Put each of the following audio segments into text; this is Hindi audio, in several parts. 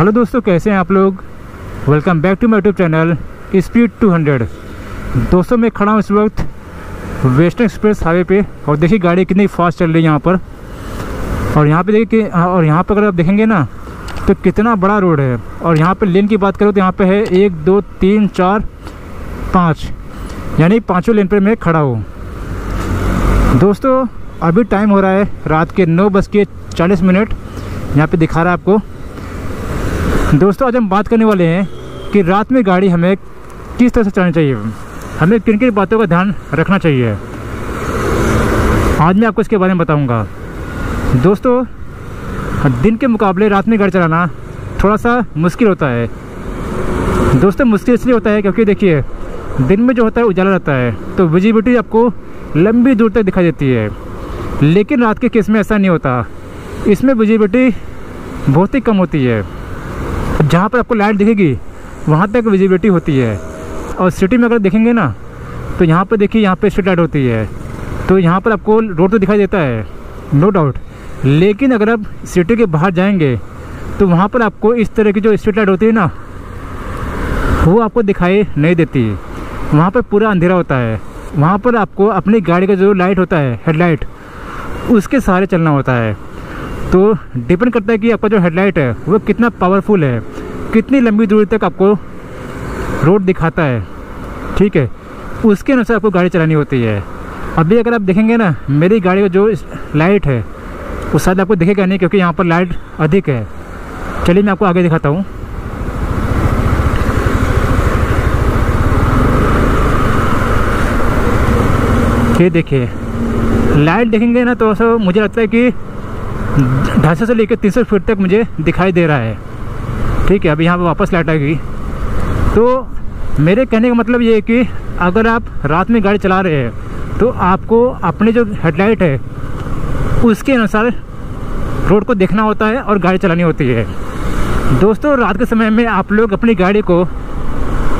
हेलो दोस्तों, कैसे हैं आप लोग। Welcome back to my YouTube channel speed 200। दोस्तों मैं खड़ा हूँ इस वक्त वेस्टर्न एक्सप्रेस हाईवे पे और देखिए गाड़ी कितनी फास्ट चल रही है यहाँ पर। और यहाँ पे देखिए और यहाँ पर अगर आप देखेंगे ना तो कितना बड़ा रोड है। और यहाँ पे लेन की बात करो तो यहाँ पे है 1 2 3 4 5, यानी पाँचों लेन पर मैं खड़ा हूँ। दोस्तों अभी टाइम हो रहा है रात के 9:40। यहाँ पे दिखा रहा है आपको। दोस्तों आज हम बात करने वाले हैं कि रात में गाड़ी हमें किस तरह से चलानी चाहिए, हमें किन किन बातों का ध्यान रखना चाहिए। आज मैं आपको इसके बारे में बताऊंगा। दोस्तों दिन के मुकाबले रात में गाड़ी चलाना थोड़ा सा मुश्किल होता है। दोस्तों मुश्किल इसलिए होता है क्योंकि देखिए दिन में जो होता है उजाला रहता है तो विजिबिलिटी आपको लंबी दूर तक दिखाई देती है, लेकिन रात के केस में ऐसा नहीं होता। इसमें विजिबिलिटी बहुत ही कम होती है। जहाँ पर आपको लाइट दिखेगी वहाँ तक विजिबिलिटी होती है। और सिटी में अगर देखेंगे ना तो यहाँ पर देखिए यहाँ पे स्ट्रीट लाइट होती है तो यहाँ पर आपको रोड तो दिखाई देता है, नो डाउट। लेकिन अगर आप सिटी के बाहर जाएंगे तो वहाँ पर आपको इस तरह की जो स्ट्रीट लाइट होती है ना वो आपको दिखाई नहीं देती। वहाँ पर पूरा अंधेरा होता है। वहाँ पर आपको अपनी गाड़ी का जो लाइट होता है हेडलाइट उसके सहारे चलना होता है। तो डिपेंड करता है कि आपका जो हेडलाइट है वो कितना पावरफुल है, कितनी लंबी दूरी तक आपको रोड दिखाता है, ठीक है, उसके अनुसार आपको गाड़ी चलानी होती है। अभी अगर आप देखेंगे ना मेरी गाड़ी का जो लाइट है वो शायद आपको दिखेगा नहीं क्योंकि यहाँ पर लाइट अधिक है। चलिए मैं आपको आगे दिखाता हूँ। ये देखिए लाइट देखेंगे ना तो ऐसा मुझे लगता है कि 250 से लेकर 300 फीट तक मुझे दिखाई दे रहा है, ठीक है। अभी यहाँ पर वापस लाइट आएगी। तो मेरे कहने का मतलब ये है कि अगर आप रात में गाड़ी चला रहे हैं तो आपको अपनी जो हेडलाइट है उसके अनुसार रोड को देखना होता है और गाड़ी चलानी होती है। दोस्तों रात के समय में आप लोग अपनी गाड़ी को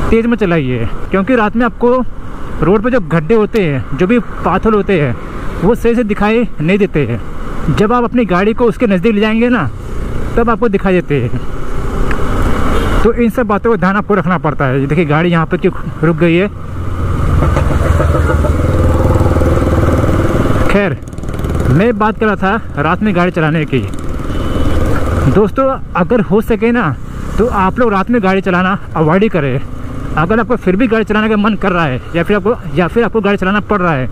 तेज़ में चलाइए क्योंकि रात में आपको रोड पर जो गड्ढे होते हैं, जो भी पाथर होते हैं, वो सही से दिखाई नहीं देते हैं। जब आप अपनी गाड़ी को उसके नज़दीक ले जाएंगे ना तब आपको दिखाई देते हैं। तो इन सब बातों का ध्यान आपको रखना पड़ता है। देखिए गाड़ी यहाँ पर क्यों रुक गई है। खैर मैं बात कर रहा था रात में गाड़ी चलाने की। दोस्तों अगर हो सके ना तो आप लोग रात में गाड़ी चलाना अवॉइड ही करें। अगर आपको फिर भी गाड़ी चलाने का मन कर रहा है या फिर आपको गाड़ी चलाना पड़ रहा है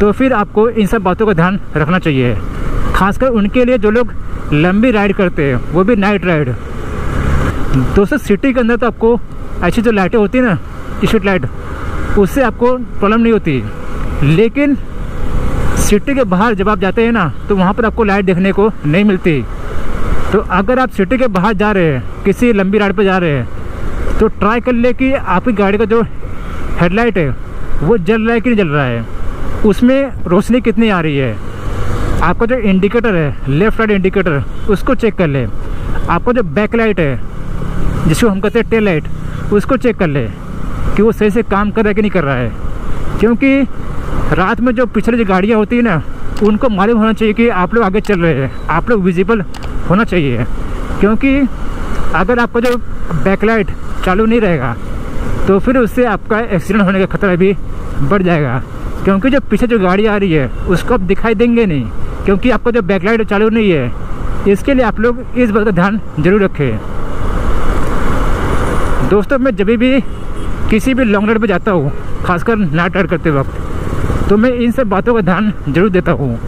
तो फिर आपको इन सब बातों का ध्यान रखना चाहिए। खासकर उनके लिए जो लोग लंबी राइड करते हैं, वो भी नाइट राइड। दोस्तों सिटी के अंदर तो आपको ऐसी जो लाइटें होती है ना स्ट्रीट लाइट, उससे आपको प्रॉब्लम नहीं होती। लेकिन सिटी के बाहर जब आप जाते हैं ना तो वहाँ पर आपको लाइट देखने को नहीं मिलती। तो अगर आप सिटी के बाहर जा रहे हैं, किसी लंबी राइड पर जा रहे हैं, तो ट्राई कर ले कि आपकी गाड़ी का जो हेडलाइट है वो जल रहा है कि नहीं जल रहा है, उसमें रोशनी कितनी आ रही है। आपका जो इंडिकेटर है लेफ़्ट राइट इंडिकेटर उसको चेक कर ले। आपका जो बैक लाइट है जिसको हम कहते हैं टेल लाइट, उसको चेक कर ले कि वो सही से काम कर रहा है कि नहीं कर रहा है। क्योंकि रात में जो पिछले जो गाड़ियाँ होती है ना उनको मालूम होना चाहिए कि आप लोग आगे चल रहे हैं, आप लोग विजिबल होना चाहिए। क्योंकि अगर आपका जो बैक लाइट चालू नहीं रहेगा तो फिर उससे आपका एक्सीडेंट होने का खतरा भी बढ़ जाएगा। क्योंकि जो पीछे जो गाड़ी आ रही है उसको आप दिखाई देंगे नहीं क्योंकि आपका जो बैकलाइट चालू नहीं है। इसके लिए आप लोग इस बात का ध्यान जरूर रखें। दोस्तों मैं जब भी किसी भी लॉन्ग राइड पे जाता हूँ, खासकर नाइट राइड करते वक्त, तो मैं इन सब बातों का ध्यान जरूर देता हूँ।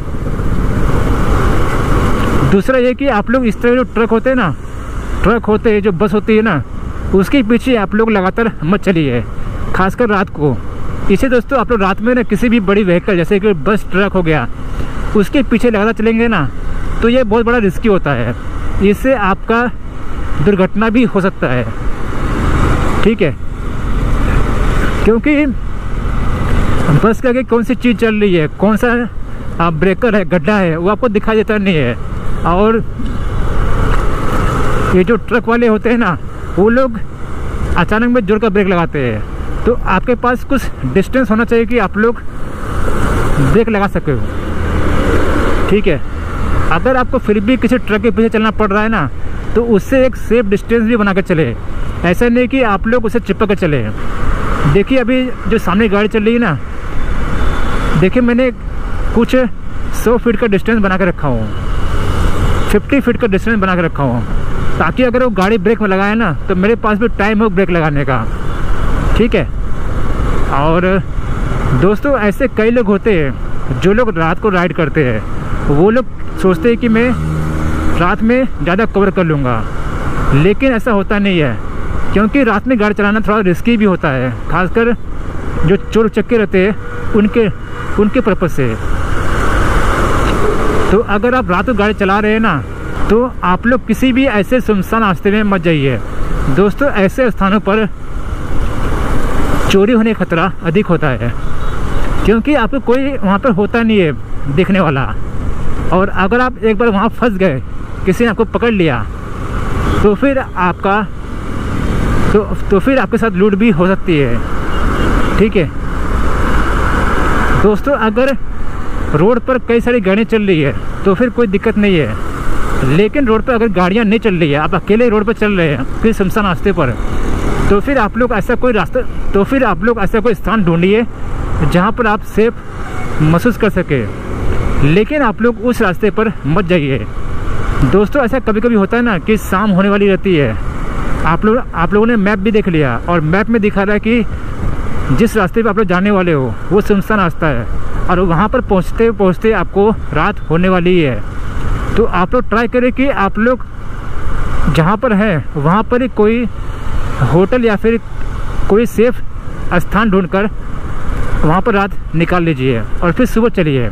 दूसरा ये कि आप लोग इस तरह जो ट्रक होते हैं, जो बस होती है ना, उसके पीछे आप लोग लगातार मत चलिए, खासकर रात को। इसे दोस्तों आप लोग रात में ना किसी भी बड़ी व्हीकल जैसे कि बस ट्रक हो गया उसके पीछे लगातार चलेंगे ना तो ये बहुत बड़ा रिस्की होता है। इससे आपका दुर्घटना भी हो सकता है, ठीक है। क्योंकि बस के आगे कौन सी चीज़ चल रही है, कौन सा ब्रेकर है, गड्ढा है, वो आपको दिखाई देता नहीं है। और ये जो ट्रक वाले होते हैं ना वो लोग अचानक में जोर का ब्रेक लगाते हैं। तो आपके पास कुछ डिस्टेंस होना चाहिए कि आप लोग ब्रेक लगा सके हो, ठीक है। अगर आपको फिर भी किसी ट्रक के पीछे चलना पड़ रहा है ना, तो उससे एक सेफ डिस्टेंस भी बना कर चले। ऐसा नहीं कि आप लोग उसे चिपक कर चले। देखिए अभी जो सामने गाड़ी चल रही है ना, देखिए मैंने कुछ 100 फीट का डिस्टेंस बना कर रखा हूँ, 50 फीट का डिस्टेंस बना कर रखा हूँ, ताकि अगर वो गाड़ी ब्रेक में लगाए ना तो मेरे पास भी टाइम हो ब्रेक लगाने का। ठीक है। और दोस्तों ऐसे कई लोग होते हैं जो लोग रात को राइड करते हैं, वो लोग सोचते हैं कि मैं रात में ज़्यादा कवर कर लूँगा, लेकिन ऐसा होता नहीं है, क्योंकि रात में गाड़ी चलाना थोड़ा रिस्की भी होता है, खासकर जो चोर चक्के रहते हैं उनके पर्पज़ से। तो अगर आप रात को गाड़ी चला रहे हैं ना, तो आप लोग किसी भी ऐसे सुनसान रास्ते में मत जाइए। दोस्तों ऐसे स्थानों पर चोरी होने का खतरा अधिक होता है, क्योंकि आपको कोई वहाँ पर होता नहीं है देखने वाला। और अगर आप एक बार वहाँ फंस गए, किसी ने आपको पकड़ लिया, तो फिर आपके साथ लूट भी हो सकती है। ठीक है दोस्तों, अगर रोड पर कई सारी गाड़ियाँ चल रही है तो फिर कोई दिक्कत नहीं है, लेकिन रोड पर अगर गाड़ियाँ नहीं चल रही है, आप अकेले रोड पर चल रहे हैं किसी सुनसान रास्ते पर, तो फिर आप लोग ऐसा कोई स्थान ढूंढिए जहाँ पर आप सेफ महसूस कर सके, लेकिन आप लोग उस रास्ते पर मत जाइए। दोस्तों ऐसा कभी कभी होता है ना कि शाम होने वाली रहती है, आप लोगों ने मैप भी देख लिया और मैप में दिखा रहा है कि जिस रास्ते पे आप लोग जाने वाले हो वो सुनसान रास्ता है, और वहाँ पर पहुँचते पहुँचते आपको रात होने वाली है। तो आप लोग ट्राई करें कि आप लोग जहाँ पर हैं वहाँ पर ही कोई होटल या फिर कोई सेफ स्थान ढूंढकर वहाँ पर रात निकाल लीजिए और फिर सुबह चलिए।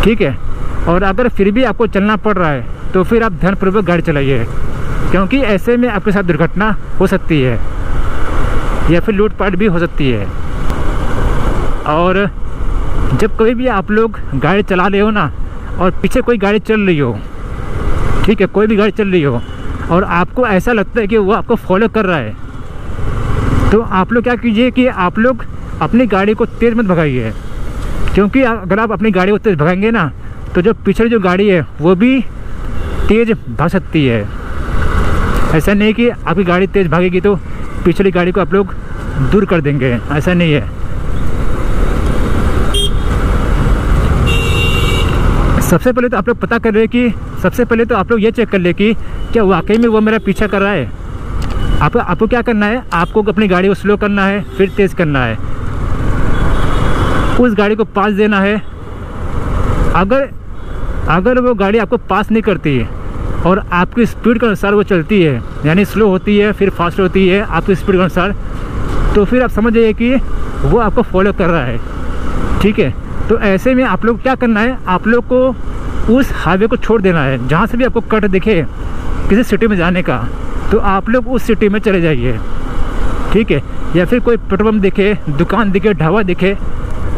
ठीक है। और अगर फिर भी आपको चलना पड़ रहा है तो फिर आप ध्यानपूर्वक गाड़ी चलाइए, क्योंकि ऐसे में आपके साथ दुर्घटना हो सकती है या फिर लूटपाट भी हो सकती है। और जब कभी भी आप लोग गाड़ी चला रहे हो ना और पीछे कोई गाड़ी चल रही हो, ठीक है, कोई भी गाड़ी चल रही हो और आपको ऐसा लगता है कि वो आपको फॉलो कर रहा है, तो आप लोग क्या कीजिए कि आप लोग अपनी गाड़ी को तेज़ मत भगाइए, क्योंकि अगर आप अपनी गाड़ी को तेज़ भगाएंगे ना तो जो पीछे जो गाड़ी है वो भी तेज़ भाग सकती है। ऐसा नहीं कि आपकी गाड़ी तेज़ भागेगी तो पिछली गाड़ी को आप लोग दूर कर देंगे, ऐसा नहीं है। सबसे पहले तो आप लोग पता कर रहे हैं कि सबसे पहले तो आप लोग ये चेक कर ले कि क्या वाकई में वो मेरा पीछा कर रहा है। आपको क्या करना है, आपको अपनी गाड़ी को स्लो करना है, फिर तेज़ करना है, उस गाड़ी को पास देना है। अगर वो गाड़ी आपको पास नहीं करती है और आपकी स्पीड के अनुसार वो चलती है, यानी स्लो होती है फिर फास्ट होती है आपकी स्पीड के अनुसार, तो फिर आप समझ जाइए कि वो आपको फॉलो कर रहा है। ठीक है। तो ऐसे में आप लोग क्या करना है, आप लोग को उस हाईवे को छोड़ देना है, जहाँ से भी आपको कट दिखे किसी सिटी में जाने का, तो आप लोग उस सिटी में चले जाइए। ठीक है। या फिर कोई पेट्रोल पंप दिखे, दुकान दिखे, ढाबा दिखे,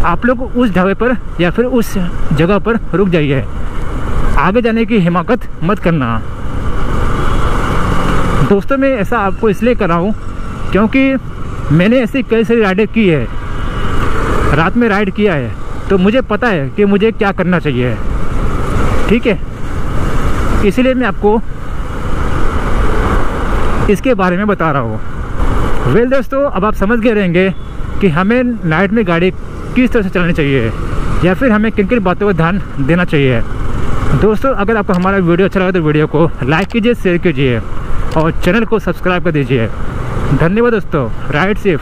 आप लोग उस ढाबे पर या फिर उस जगह पर रुक जाइए। आगे जाने की हिम्मत मत करना। दोस्तों मैं ऐसा आपको इसलिए कर रहा हूँ क्योंकि मैंने ऐसी कई सारी राइडें की है, रात में राइड किया है, तो मुझे पता है कि मुझे क्या करना चाहिए। ठीक है। इसलिए मैं आपको इसके बारे में बता रहा हूँ। वेल दोस्तों, अब आप समझ गए रहेंगे कि हमें नाइट में गाड़ी किस तरह से चलानी चाहिए या फिर हमें किन किन बातों पर ध्यान देना चाहिए। दोस्तों अगर आपको हमारा वीडियो अच्छा लगा तो वीडियो को लाइक कीजिए, शेयर कीजिए और चैनल को सब्सक्राइब कर दीजिए। धन्यवाद दोस्तों। Ride safe.